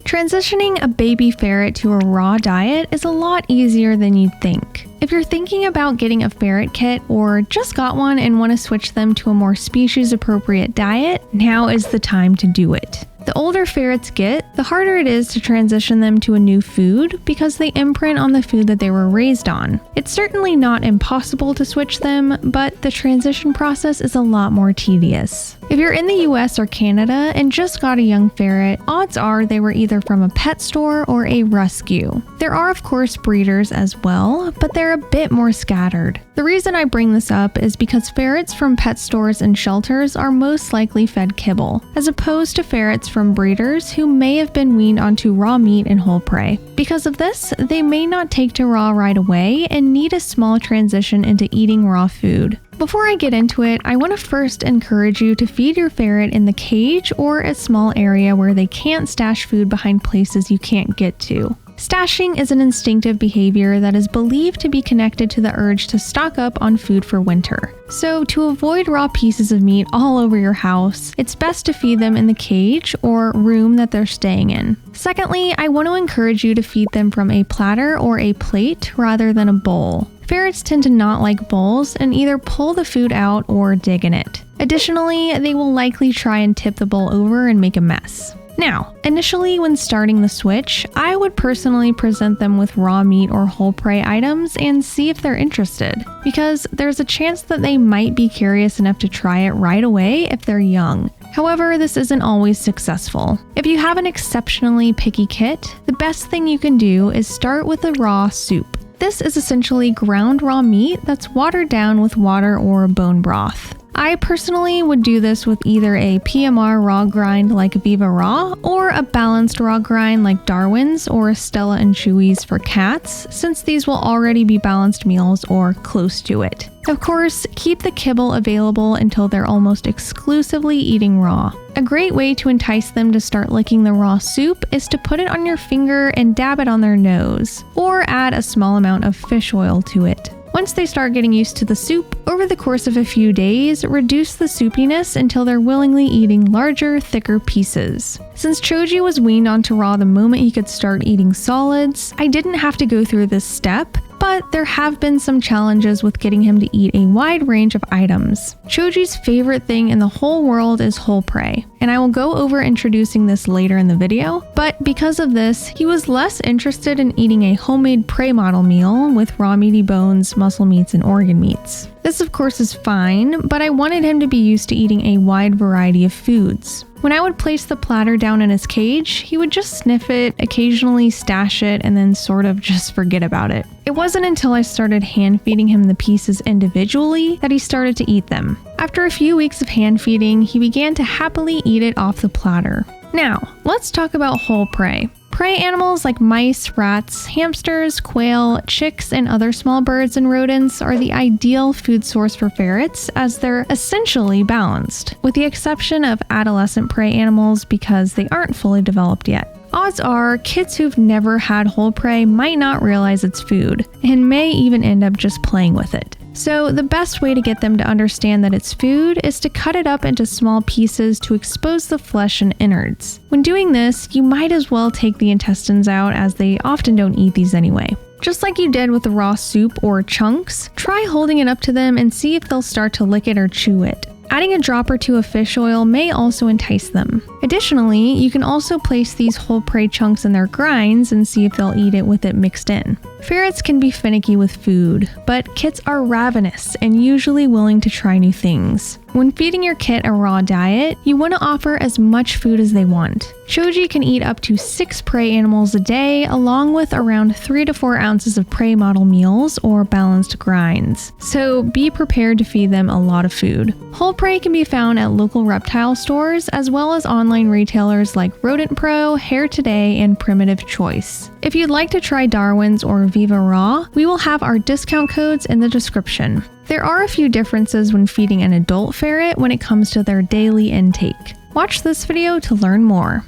Transitioning a baby ferret to a raw diet is a lot easier than you'd think. If you're thinking about getting a ferret kit or just got one and want to switch them to a more species-appropriate diet, now is the time to do it. The older ferrets get, the harder it is to transition them to a new food because they imprint on the food that they were raised on. It's certainly not impossible to switch them, but the transition process is a lot more tedious. If you're in the US or Canada and just got a young ferret, odds are they were either from a pet store or a rescue. There are of course breeders as well, but they're a bit more scattered. The reason I bring this up is because ferrets from pet stores and shelters are most likely fed kibble, as opposed to ferrets from breeders who may have been weaned onto raw meat and whole prey. Because of this, they may not take to raw right away and need a small transition into eating raw food. Before I get into it, I want to first encourage you to feed your ferret in the cage or a small area where they can't stash food behind places you can't get to. Stashing is an instinctive behavior that is believed to be connected to the urge to stock up on food for winter. So to avoid raw pieces of meat all over your house, it's best to feed them in the cage or room that they're staying in. Secondly, I want to encourage you to feed them from a platter or a plate rather than a bowl. Ferrets tend to not like bowls and either pull the food out or dig in it. Additionally, they will likely try and tip the bowl over and make a mess. Now, initially when starting the switch, I would personally present them with raw meat or whole prey items and see if they're interested, because there's a chance that they might be curious enough to try it right away if they're young. However, this isn't always successful. If you have an exceptionally picky kit, the best thing you can do is start with a raw soup. This is essentially ground raw meat that's watered down with water or bone broth. I personally would do this with either a PMR raw grind like Viva Raw or a balanced raw grind like Darwin's or Stella and Chewy's for cats, since these will already be balanced meals or close to it. Of course, keep the kibble available until they're almost exclusively eating raw. A great way to entice them to start licking the raw soup is to put it on your finger and dab it on their nose, or add a small amount of fish oil to it. Once they start getting used to the soup, over the course of a few days, reduce the soupiness until they're willingly eating larger, thicker pieces. Since Choji was weaned onto raw the moment he could start eating solids, I didn't have to go through this step, but there have been some challenges with getting him to eat a wide range of items. Choji's favorite thing in the whole world is whole prey, and I will go over introducing this later in the video, but because of this, he was less interested in eating a homemade prey model meal with raw meaty bones, muscle meats, and organ meats. This of course is fine, but I wanted him to be used to eating a wide variety of foods. When I would place the platter down in his cage, he would just sniff it, occasionally stash it, and then sort of just forget about it. It wasn't until I started hand feeding him the pieces individually that he started to eat them. After a few weeks of hand feeding, he began to happily eat it off the platter. Now, let's talk about whole prey. Prey animals like mice, rats, hamsters, quail, chicks, and other small birds and rodents are the ideal food source for ferrets as they're essentially balanced, with the exception of adolescent prey animals because they aren't fully developed yet. Odds are, kids who've never had whole prey might not realize it's food, and may even end up just playing with it. So the best way to get them to understand that it's food is to cut it up into small pieces to expose the flesh and innards. When doing this, you might as well take the intestines out as they often don't eat these anyway. Just like you did with the raw soup or chunks, try holding it up to them and see if they'll start to lick it or chew it. Adding a drop or two of fish oil may also entice them. Additionally, you can also place these whole prey chunks in their grinds and see if they'll eat it with it mixed in. Ferrets can be finicky with food, but kits are ravenous and usually willing to try new things. When feeding your kit a raw diet, you want to offer as much food as they want. Choji can eat up to 6 prey animals a day, along with around 3 to 4 ounces of prey model meals or balanced grinds. So be prepared to feed them a lot of food. Whole prey can be found at local reptile stores, as well as online retailers like Rodent Pro, Hair Today, and Primitive Choice. If you'd like to try Darwin's or Viva Raw, we will have our discount codes in the description. There are a few differences when feeding an adult ferret when it comes to their daily intake. Watch this video to learn more.